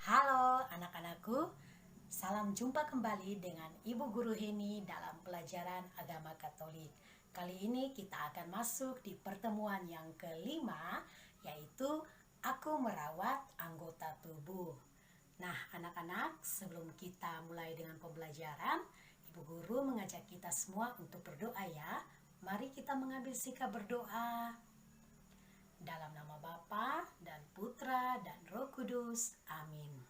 Halo anak-anakku, salam jumpa kembali dengan Ibu Guru Heni dalam pelajaran agama Katolik. Kali ini kita akan masuk di pertemuan yang kelima, yaitu aku merawat anggota tubuh. Nah anak-anak, sebelum kita mulai dengan pembelajaran, Ibu Guru mengajak kita semua untuk berdoa ya. Mari kita mengambil sikap berdoa. Dalam nama Bapa dan Putra dan Roh Kudus. Amin.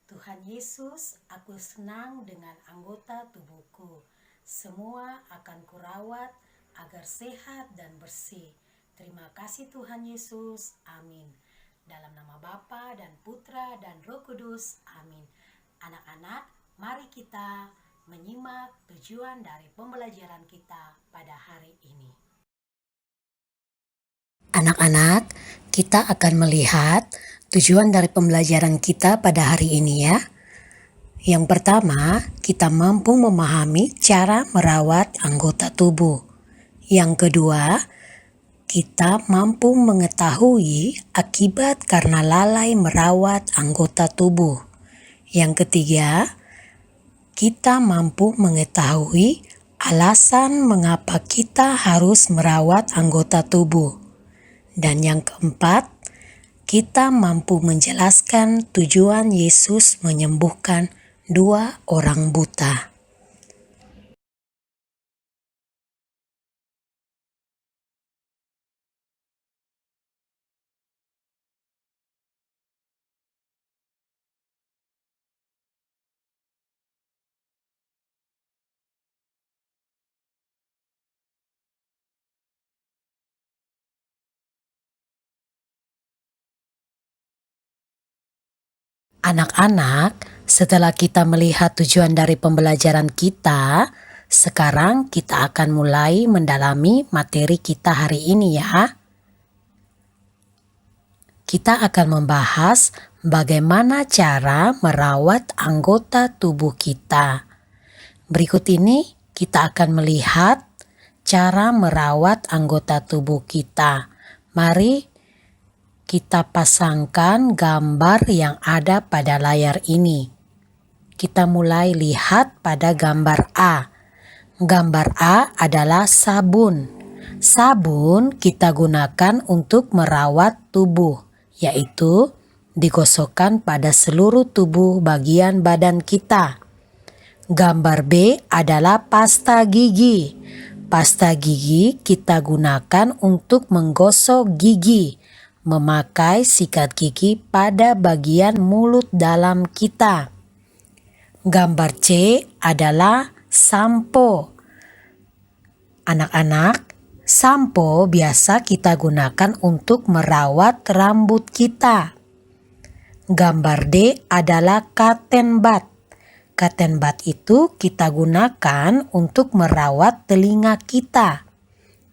Tuhan Yesus, aku senang dengan anggota tubuhku. Semua akan kurawat agar sehat dan bersih. Terima kasih Tuhan Yesus. Amin. Dalam nama Bapa dan Putra dan Roh Kudus. Amin. Anak-anak, mari kita menyimak tujuan dari pembelajaran kita pada hari ini. Anak-anak, kita akan melihat tujuan dari pembelajaran kita pada hari ini ya. Yang pertama, kita mampu memahami cara merawat anggota tubuh. Yang kedua, kita mampu mengetahui akibat karena lalai merawat anggota tubuh. Yang ketiga, kita mampu mengetahui alasan mengapa kita harus merawat anggota tubuh. Dan yang keempat, kita mampu menjelaskan tujuan Yesus menyembuhkan 2 orang buta. Anak-anak, setelah kita melihat tujuan dari pembelajaran kita, sekarang kita akan mulai mendalami materi kita hari ini ya. Kita akan membahas bagaimana cara merawat anggota tubuh kita. Berikut ini kita akan melihat cara merawat anggota tubuh kita. Mari kita pasangkan gambar yang ada pada layar ini. Kita mulai lihat pada gambar A. Gambar A adalah sabun. Sabun kita gunakan untuk merawat tubuh, yaitu digosokkan pada seluruh tubuh bagian badan kita. Gambar B adalah pasta gigi. Pasta gigi kita gunakan untuk menggosok gigi, memakai sikat gigi pada bagian mulut dalam kita. Gambar C adalah sampo. Anak-anak, sampo biasa kita gunakan untuk merawat rambut kita. Gambar D adalah cotton bud. Cotton bud itu kita gunakan untuk merawat telinga kita.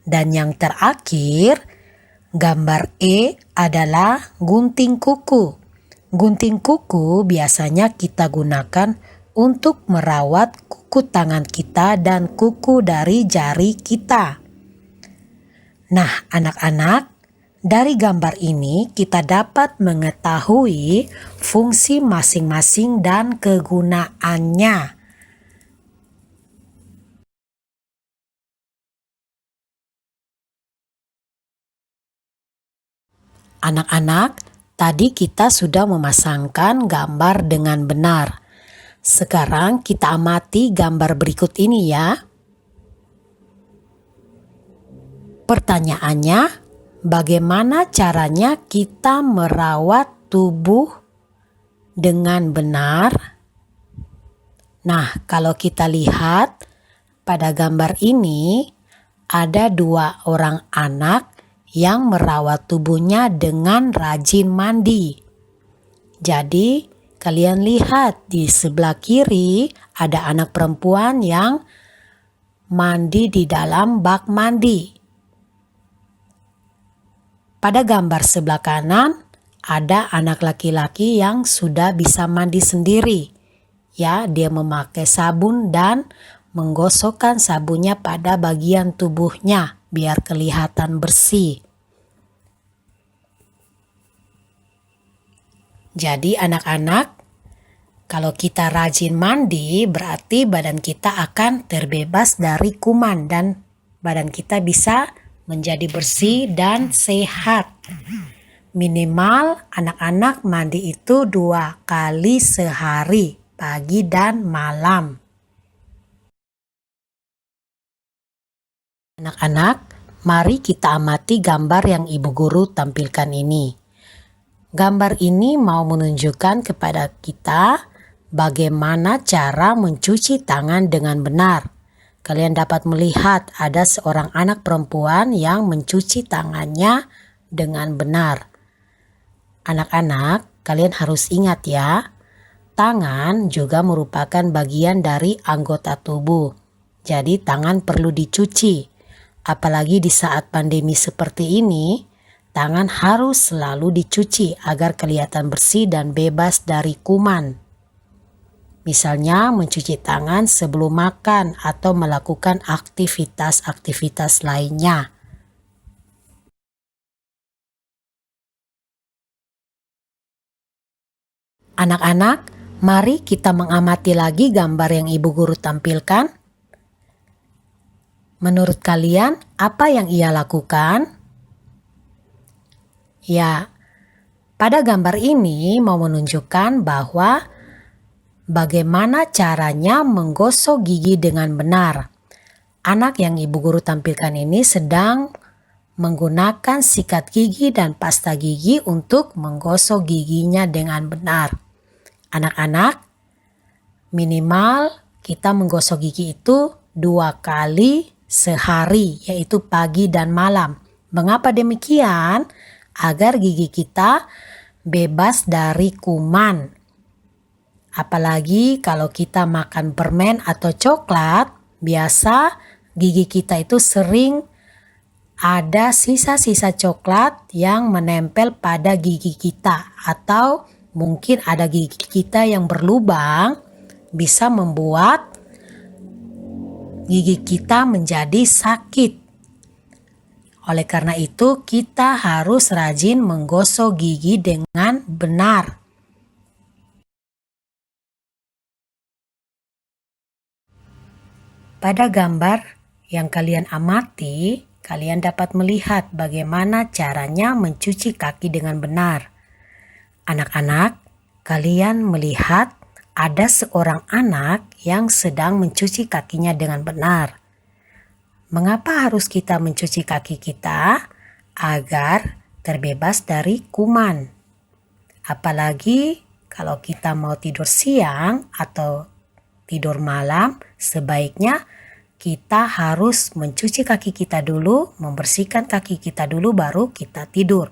Dan yang terakhir, gambar E adalah gunting kuku. Gunting kuku biasanya kita gunakan untuk merawat kuku tangan kita dan kuku dari jari kita. Nah, anak-anak, dari gambar ini kita dapat mengetahui fungsi masing-masing dan kegunaannya. Anak-anak, tadi kita sudah memasangkan gambar dengan benar. Sekarang kita amati gambar berikut ini ya. Pertanyaannya, bagaimana caranya kita merawat tubuh dengan benar? Nah, kalau kita lihat pada gambar ini, ada 2 orang anak yang merawat tubuhnya dengan rajin mandi. Jadi, kalian lihat di sebelah kiri ada anak perempuan yang mandi di dalam bak mandi. Pada gambar sebelah kanan ada anak laki-laki yang sudah bisa mandi sendiri. Ya, dia memakai sabun dan menggosokkan sabunnya pada bagian tubuhnya biar kelihatan bersih. Jadi anak-anak, kalau kita rajin mandi berarti badan kita akan terbebas dari kuman dan badan kita bisa menjadi bersih dan sehat. Minimal anak-anak mandi itu 2 kali sehari, pagi dan malam. Anak-anak, mari kita amati gambar yang Ibu Guru tampilkan ini. Gambar ini mau menunjukkan kepada kita bagaimana cara mencuci tangan dengan benar. Kalian dapat melihat ada seorang anak perempuan yang mencuci tangannya dengan benar. Anak-anak, kalian harus ingat ya, tangan juga merupakan bagian dari anggota tubuh. Jadi tangan perlu dicuci. Apalagi di saat pandemi seperti ini, tangan harus selalu dicuci agar kelihatan bersih dan bebas dari kuman. Misalnya mencuci tangan sebelum makan atau melakukan aktivitas-aktivitas lainnya. Anak-anak, mari kita mengamati lagi gambar yang Ibu Guru tampilkan. Menurut kalian, apa yang ia lakukan? Ya, pada gambar ini mau menunjukkan bahwa bagaimana caranya menggosok gigi dengan benar. Anak yang Ibu Guru tampilkan ini sedang menggunakan sikat gigi dan pasta gigi untuk menggosok giginya dengan benar. Anak-anak, minimal kita menggosok gigi itu 2 kali sehari, yaitu pagi dan malam. Mengapa demikian? Agar gigi kita bebas dari kuman. Apalagi kalau kita makan permen atau coklat, biasa gigi kita itu sering ada sisa-sisa coklat yang menempel pada gigi kita, atau mungkin ada gigi kita yang berlubang, bisa membuat gigi kita menjadi sakit. Oleh karena itu, kita harus rajin menggosok gigi dengan benar. Pada gambar yang kalian amati, kalian dapat melihat bagaimana caranya mencuci kaki dengan benar. Anak-anak, kalian melihat ada seorang anak yang sedang mencuci kakinya dengan benar. Mengapa harus kita mencuci kaki kita? Agar terbebas dari kuman. Apalagi kalau kita mau tidur siang atau tidur malam, sebaiknya kita harus mencuci kaki kita dulu, membersihkan kaki kita dulu, baru kita tidur.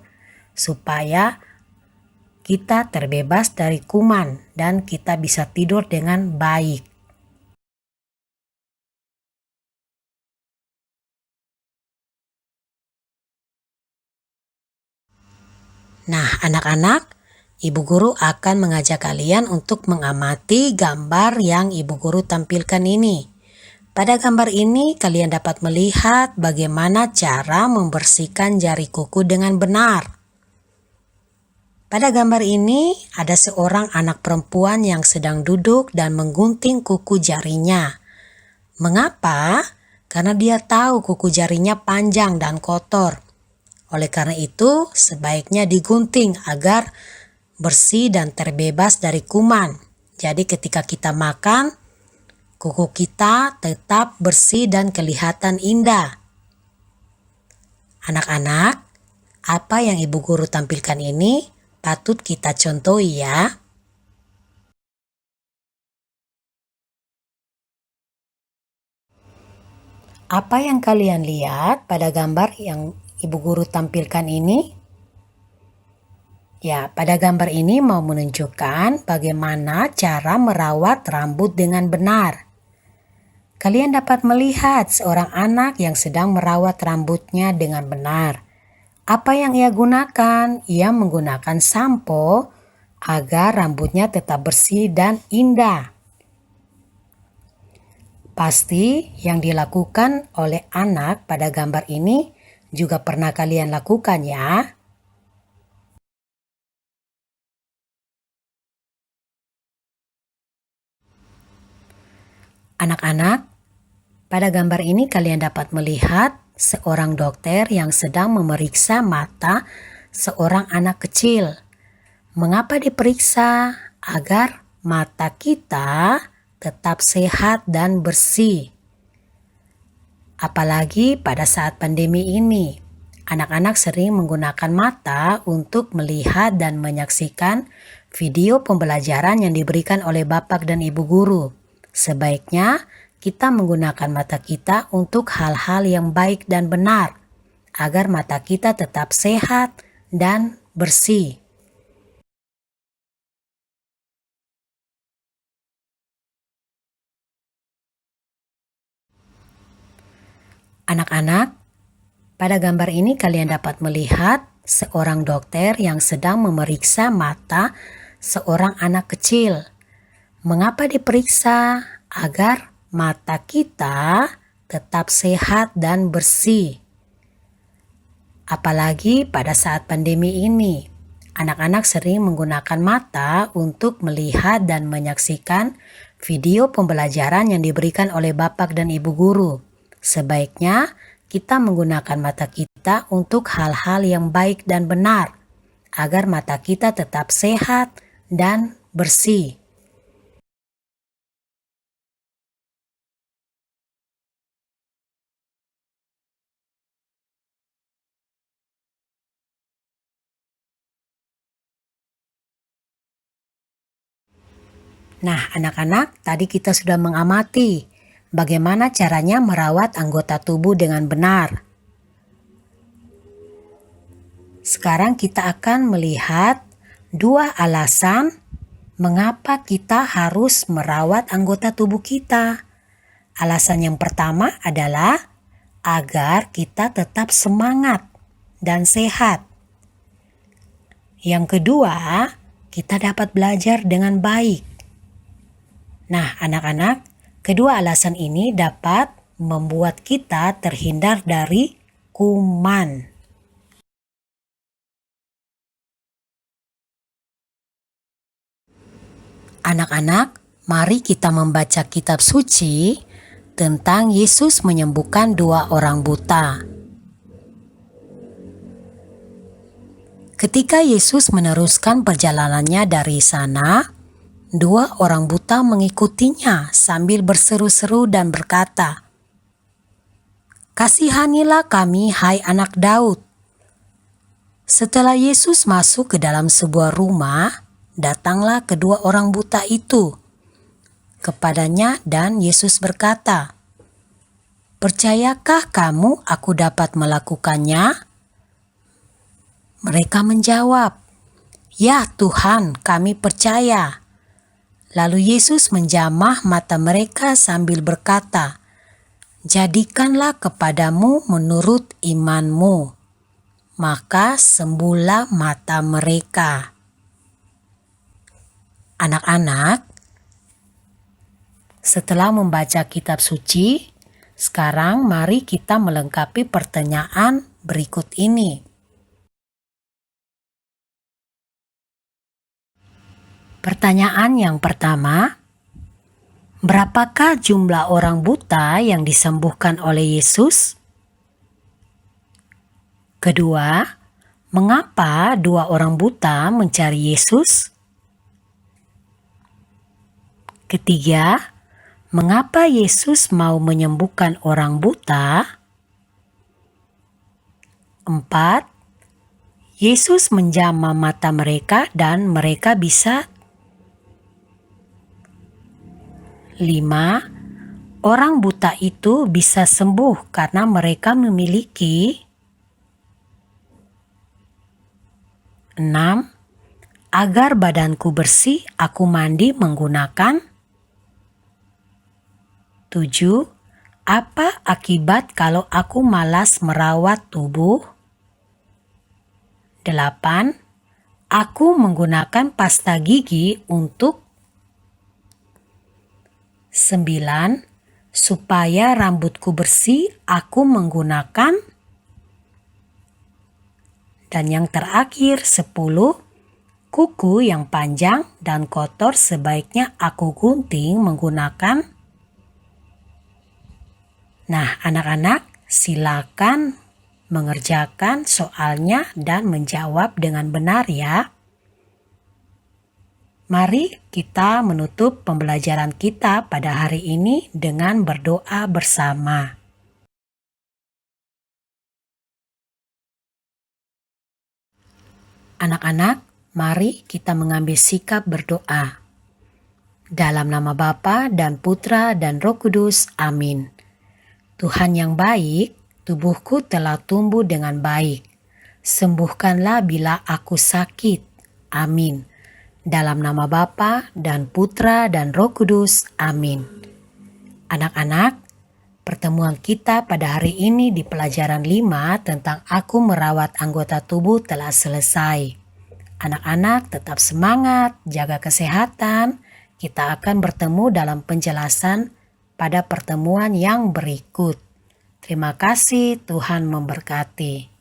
Supaya kita terbebas dari kuman dan kita bisa tidur dengan baik. Nah, anak-anak, Ibu Guru akan mengajak kalian untuk mengamati gambar yang Ibu Guru tampilkan ini. Pada gambar ini, kalian dapat melihat bagaimana cara membersihkan jari kuku dengan benar. Pada gambar ini, ada seorang anak perempuan yang sedang duduk dan menggunting kuku jarinya. Mengapa? Karena dia tahu kuku jarinya panjang dan kotor. Oleh karena itu, sebaiknya digunting agar bersih dan terbebas dari kuman. Jadi ketika kita makan, kuku kita tetap bersih dan kelihatan indah. Anak-anak, apa yang Ibu Guru tampilkan ini patut kita contohi ya. Apa yang kalian lihat pada gambar yang Ibu Guru tampilkan ini? Ya, pada gambar ini mau menunjukkan bagaimana cara merawat rambut dengan benar. Kalian dapat melihat seorang anak yang sedang merawat rambutnya dengan benar. Apa yang ia gunakan? Ia menggunakan sampo agar rambutnya tetap bersih dan indah. Pasti yang dilakukan oleh anak pada gambar ini juga pernah kalian lakukan ya. Anak-anak, pada gambar ini kalian dapat melihat seorang dokter yang sedang memeriksa mata seorang anak kecil. Mengapa diperiksa? Agar mata kita tetap sehat dan bersih. Apalagi pada saat pandemi ini, anak-anak sering menggunakan mata untuk melihat dan menyaksikan video pembelajaran yang diberikan oleh bapak dan ibu guru. Sebaiknya kita menggunakan mata kita untuk hal-hal yang baik dan benar, agar mata kita tetap sehat dan bersih. Anak-anak, pada gambar ini kalian dapat melihat seorang dokter yang sedang memeriksa mata seorang anak kecil. Mengapa diperiksa? Agar mata kita tetap sehat dan bersih. Apalagi pada saat pandemi ini, anak-anak sering menggunakan mata untuk melihat dan menyaksikan video pembelajaran yang diberikan oleh bapak dan ibu guru. Sebaiknya kita menggunakan mata kita untuk hal-hal yang baik dan benar, agar mata kita tetap sehat dan bersih. Nah, anak-anak, tadi kita sudah mengamati bagaimana caranya merawat anggota tubuh dengan benar. Sekarang kita akan melihat 2 alasan mengapa kita harus merawat anggota tubuh kita. Alasan yang pertama adalah agar kita tetap semangat dan sehat. Yang kedua, kita dapat belajar dengan baik. Nah, anak-anak, kedua alasan ini dapat membuat kita terhindar dari kuman. Anak-anak, mari kita membaca kitab suci tentang Yesus menyembuhkan 2 orang buta. Ketika Yesus meneruskan perjalanannya dari sana, 2 orang buta mengikutinya sambil berseru-seru dan berkata, "Kasihanilah kami, hai anak Daud." Setelah Yesus masuk ke dalam sebuah rumah, datanglah kedua orang buta itu kepadanya dan Yesus berkata, "Percayakah kamu aku dapat melakukannya?" Mereka menjawab, "Ya Tuhan, kami percaya." Lalu Yesus menjamah mata mereka sambil berkata, "Jadikanlah kepadamu menurut imanmu." Maka sembuhlah mata mereka. Anak-anak, setelah membaca kitab suci, sekarang mari kita melengkapi pertanyaan berikut ini. Pertanyaan yang pertama, berapakah jumlah orang buta yang disembuhkan oleh Yesus? Kedua, mengapa 2 orang buta mencari Yesus? Ketiga, mengapa Yesus mau menyembuhkan orang buta? 4, Yesus menjamah mata mereka dan mereka bisa. 5, orang buta itu bisa sembuh karena mereka memiliki. 6, agar badanku bersih, aku mandi menggunakan. 7, apa akibat kalau aku malas merawat tubuh? 8, aku menggunakan pasta gigi untuk. 9, supaya rambutku bersih, aku menggunakan. Dan yang terakhir 10, kuku yang panjang dan kotor sebaiknya aku gunting menggunakan. Nah, anak-anak silakan mengerjakan soalnya dan menjawab dengan benar ya. Mari kita menutup pembelajaran kita pada hari ini dengan berdoa bersama. Anak-anak, mari kita mengambil sikap berdoa. Dalam nama Bapa dan Putra dan Roh Kudus, amin. Tuhan yang baik, tubuhku telah tumbuh dengan baik. Sembuhkanlah bila aku sakit. Amin. Dalam nama Bapa dan Putra dan Roh Kudus, amin. Anak-anak, pertemuan kita pada hari ini di pelajaran 5 tentang aku merawat anggota tubuh telah selesai. Anak-anak tetap semangat, jaga kesehatan. Kita akan bertemu dalam penjelasan pada pertemuan yang berikut. Terima kasih, Tuhan memberkati.